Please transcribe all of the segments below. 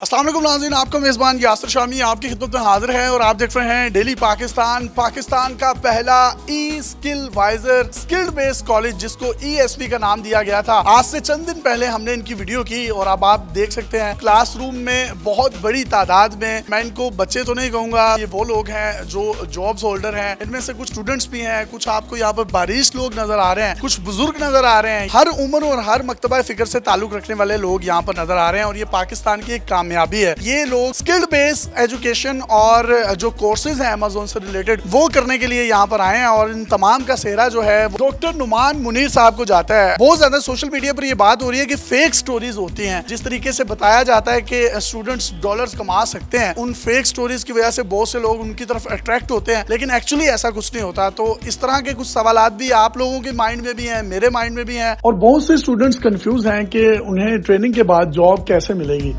अस्सलाम वालेकुम नाज़रीन, आपका मेज़बान यासिर शामी आपकी खिदमत में हाजिर है और आप देख रहे हैं डेली पाकिस्तान। पाकिस्तान का पहला E skill wiser skilled based college जिसको ESV का नाम दिया गया था। आज से चंद दिन पहले हमने इनकी वीडियो की और अब आप देख सकते हैं क्लासरूम में बहुत बड़ी तादाद में, मैं इनको बच्चे तो नहीं कहूँगा, ये वो लोग हैं जो जॉब्स होल्डर हैं। इनमें से कुछ स्टूडेंट्स भी हैं, कुछ आपको यहाँ पर बारिश लोग नजर आ रहे हैं, कुछ बुजुर्ग नजर आ रहे हैं। हर उम्र और हर मकतबा फिक्र से ताल्लुक रखने वाले लोग यहाँ पर नजर आ रहे हैं और ये पाकिस्तान की एक कामयाबी है। ये लोग स्किल्ड बेस्ड एजुकेशन और जो कोर्सेज हैं अमेज़न से रिलेटेड वो करने के लिए यहाँ पर आए हैं और इन तमाम का सेहरा जो है डॉक्टर नुमान मुनीर साहब को जाता है। बहुत ज्यादा सोशल मीडिया पर ये बात हो रही है कि फेक स्टोरीज होती हैं। जिस तरीके से बताया जाता है कि स्टूडेंट्स डॉलर्स कमा सकते हैं, उन फेक स्टोरीज की वजह से बहुत से लोग उनकी तरफ अट्रैक्ट होते हैं, लेकिन एक्चुअली ऐसा कुछ नहीं होता। तो इस तरह के कुछ सवालात भी आप लोगों के माइंड में भी हैं, मेरे माइंड में भी हैं और बहुत से स्टूडेंट्स कंफ्यूज हैं कि उन्हें ट्रेनिंग के बाद जॉब कैसे मिलेगी।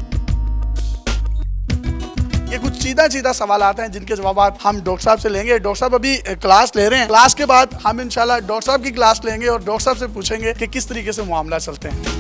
ये कुछ सीधा सवाल आते हैं जिनके जवाब हम डॉक्टर साहब से लेंगे। डॉक्टर साहब अभी क्लास ले रहे हैं, क्लास के बाद हम इंशाल्लाह डॉक्टर साहब की क्लास लेंगे और डॉक्टर साहब से पूछेंगे कि किस तरीके से मामला चलते हैं।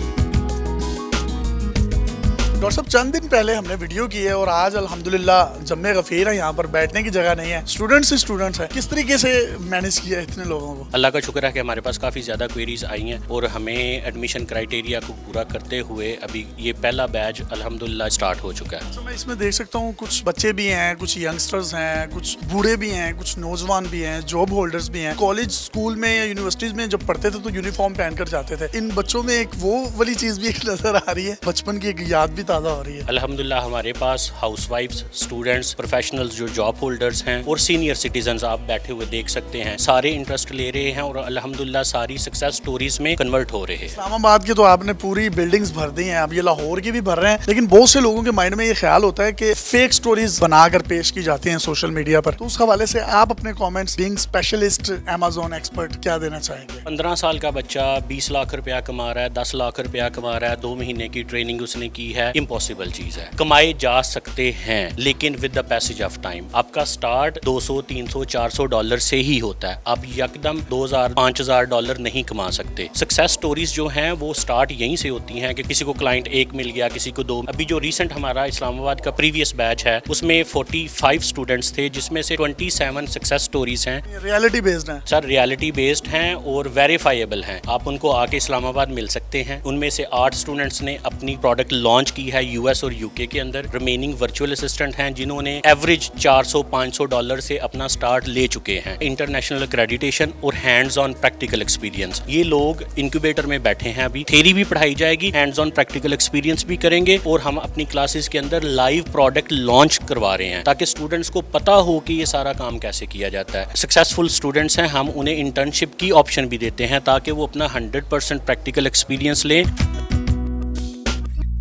डॉक्टर साहब, चंद दिन पहले हमने वीडियो की है और आज अल्हम्दुलिल्लाह जम्मे गफीर है, यहाँ पर बैठने की जगह नहीं है, स्टूडेंट्स ही स्टूडेंट्स हैं। किस तरीके से मैनेज किया इतने लोगों को? अल्लाह का शुक्र है कि हमारे पास काफ़ी ज़्यादा क्वेरीज आई हैं और हमें एडमिशन क्राइटेरिया को पूरा करते हुए अभी ये पहला बैच अल्हम्दुलिल्लाह स्टार्ट हो चुका है। तो मैं इसमें देख सकता हूँ कुछ बच्चे भी हैं, कुछ यंगस्टर्स हैं, कुछ बूढ़े भी हैं, कुछ नौजवान भी हैं, जॉब होल्डर्स भी हैं। कॉलेज स्कूल में या यूनिवर्सिटीज में जब पढ़ते थे तो यूनिफॉर्म पहन कर जाते थे। इन बच्चों में एक वो वाली चीज़ भी एक नजर आ रही है, बचपन की एक याद भी ताज़ा हो रही है। अल्हम्दुलिल्लाह हमारे पास हाउसवाइफ्स, स्टूडेंट्स, प्रोफेशनल्स जो जॉब होल्डर्स हैं और सीनियर सिटीजन्स आप बैठे हुए देख सकते हैं, सारे इंटरेस्ट ले रहे हैं और अल्हम्दुलिल्लाह सारी सक्सेस स्टोरीज में कन्वर्ट हो रहे हैं। इस्लामाबाद की तो आपने पूरी बिल्डिंग्स भर दी हैं, अब ये लाहौर की भी भर रहे हैं, लेकिन बहुत से लोगों के माइंड में ये ख्याल होता है कि फेक स्टोरीज बनाकर पेश की जाती हैं सोशल मीडिया पर। तो उस हवाले से आप अपने comments being specialist Amazon expert क्या देना चाहेंगे? 15 साल का बच्चा 20 लाख रुपया कमा रहा है, 10 लाख रुपया कमा रहा है, 2 महीने की ट्रेनिंग उसने की है, इम्पॉसिबल चीज है। कमाए जा सकते हैं लेकिन with the passage of time. आपका स्टार्ट 200, 300, 400 डॉलर से ही होता है। आप यकदम 2000, 5000 डॉलर नहीं कमा सकते। सक्सेस स्टोरीज जो हैं वो स्टार्ट यहीं से होती हैं कि किसी को क्लाइंट 1 मिल गया, किसी को 2। अभी जो रिसेंट हमारा इस्लामाबाद का प्रीवियस बैच है उसमें 45 स्टूडेंट्स थे जिसमें से 27 सक्सेस स्टोरीज हैं। रियलिटी बेस्ड है सर, रियलिटी बेस्ड हैं और वेरीफाइबल हैं। आप उनको आके इस्लामाबाद मिल सकते हैं। उनमें से 8 स्टूडेंट्स ने अपनी प्रोडक्ट लॉन्च की है US और UK के अंदर। रिमेनिंग वर्चुअल असिस्टेंट हैं जिन्होंने एवरेज 400-500 डॉलर से अपना स्टार्ट ले चुके हैं। इंटरनेशनल एक्रेडिटेशन और हैंड्स ऑन प्रैक्टिकल एक्सपीरियंस, ये लोग इंक्यूबेटर में बैठे हैं। अभी थ्योरी भी पढ़ाई जाएगी, हैंड्स ऑन प्रैक्टिकल एक्सपीरियंस भी करेंगे और हम अपनी क्लासेस के अंदर लाइव प्रोडक्ट लॉन्च करवा रहे हैं ताकि स्टूडेंट्स को पता हो कि ये सारा काम कैसे किया जाता है। सक्सेसफुल स्टूडेंट्स हैं, हम उन्हें इंटर्नशिप की ऑप्शन भी देते हैं ताकि वो अपना 100% प्रैक्टिकल एक्सपीरियंस लें।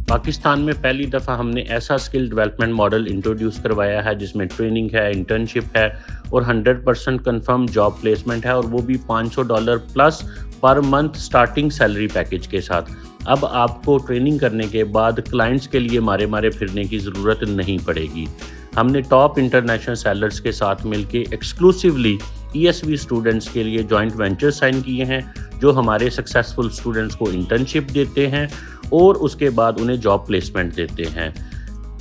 पाकिस्तान में पहली दफ़ा हमने ऐसा स्किल डेवलपमेंट मॉडल इंट्रोड्यूस करवाया है जिसमें ट्रेनिंग है, इंटर्नशिप है और 100% कंफर्म जॉब प्लेसमेंट है और वो भी $500 plus per month starting salary package के साथ। अब आपको ट्रेनिंग करने के बाद क्लाइंट्स के लिए मारे फिरने की ज़रूरत नहीं पड़ेगी। हमने टॉप इंटरनेशनल सेलर्स के साथ मिलके एक्सक्लूसिवली ESV स्टूडेंट्स के लिए जॉइंट वेंचर साइन किए हैं जो हमारे सक्सेसफुल स्टूडेंट्स को इंटर्नशिप देते हैं और उसके बाद उन्हें जॉब प्लेसमेंट देते हैं।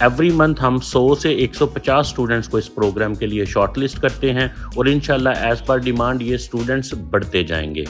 एवरी मंथ हम 100 से 150 स्टूडेंट्स को इस प्रोग्राम के लिए शॉर्टलिस्ट करते हैं और इंशाल्लाह एज पर डिमांड ये स्टूडेंट्स बढ़ते जाएंगे।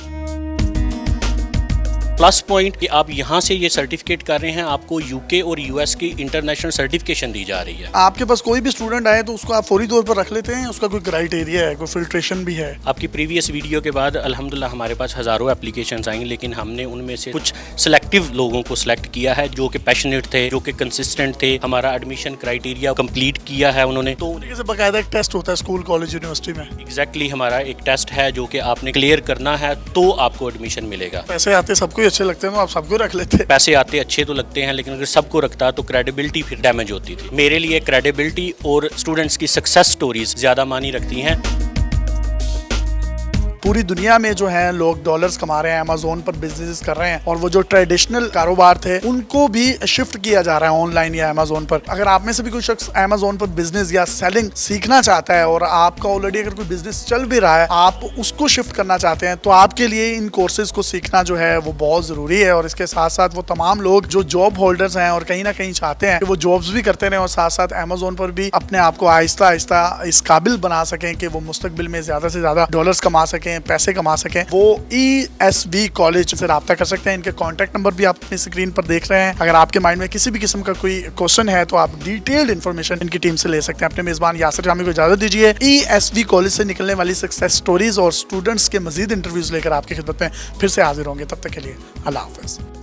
प्लस पॉइंट कि आप यहाँ से ये सर्टिफिकेट कर रहे हैं, आपको UK और US की इंटरनेशनल सर्टिफिकेशन दी जा रही है। आपके पास कोई भी स्टूडेंट आए तो उसको आप फौरी तौर पर रख लेते हैं? उसका कोई क्राइटेरिया है, कोई फिल्ट्रेशन भी है? आपकी प्रीवियस वीडियो के बाद अल्हम्दुलिल्लाह हमारे पास हज़ारों एप्लीकेशंस आई, लेकिन हमने उनमें से कुछ सिलेक्टिव लोगों को सिलेक्ट किया है जो कि पैशनेट थे, जो कि कंसिस्टेंट थे। हमारा एडमिशन क्राइटेरिया कंप्लीट किया है उन्होंने। तो जैसे बाकायदा एक टेस्ट होता है स्कूल, कॉलेज, यूनिवर्सिटी में? एग्जैक्टली हमारा एक टेस्ट है जो कि आपने क्लियर करना है तो आपको एडमिशन मिलेगा। पैसे आते सबको अच्छे लगते हैं तो आप सबको रख लेते हैं? पैसे आते अच्छे तो लगते हैं लेकिन अगर सबको रखता तो क्रेडिबिलिटी फिर डैमेज होती थी। मेरे लिए क्रेडिबिलिटी और स्टूडेंट्स की सक्सेस स्टोरीज ज्यादा मानी रखती हैं। पूरी दुनिया में जो है लोग डॉलर्स कमा रहे हैं, अमेज़न पर बिजनेस कर रहे हैं, और वो जो ट्रेडिशनल कारोबार थे उनको भी शिफ्ट किया जा रहा है ऑनलाइन या अमेज़न पर। अगर आप में से भी कोई शख्स अमेज़न पर बिजनेस या सेलिंग सीखना चाहता है और आपका ऑलरेडी अगर कोई बिजनेस चल भी रहा है, आप उसको शिफ्ट करना चाहते हैं, तो आपके लिए इन कोर्सेज को सीखना जो है वो बहुत जरूरी है। और इसके साथ साथ वो तमाम लोग जो जॉब होल्डर्स हैं और कहीं ना कहीं चाहते हैं कि वो जॉब्स भी करते रहें और साथ साथ अमेज़न पर भी अपने आप को आहिस्ता आहिस्ता इस काबिल बना सकें कि वो मुस्तकबिल में ज्यादा से ज्यादा डॉलर्स कमा सकें, पैसे कमा सकें, वो ESV कॉलेज से रब्ता कर सकते हैं। इनके कॉन्टैक्ट नंबर भी आप अपनी स्क्रीन पर देख रहे हैं। अगर आपके माइंड में किसी भी किस्म का कोई क्वेश्चन है तो आप डिटेल्ड इन्फॉर्मेशन इनकी टीम से ले सकते हैं। अपने मेजबान यासिर शामी को इजाजत दीजिए। ESV कॉलेज से निकलने वाली सक्सेस स्टोरीज और स्टूडेंट्स के मजीद इंटरव्यूज लेकर आपकी खिदमत में फिर से हाजिर होंगे। तब तक के लिए अल्लाह हाफिज।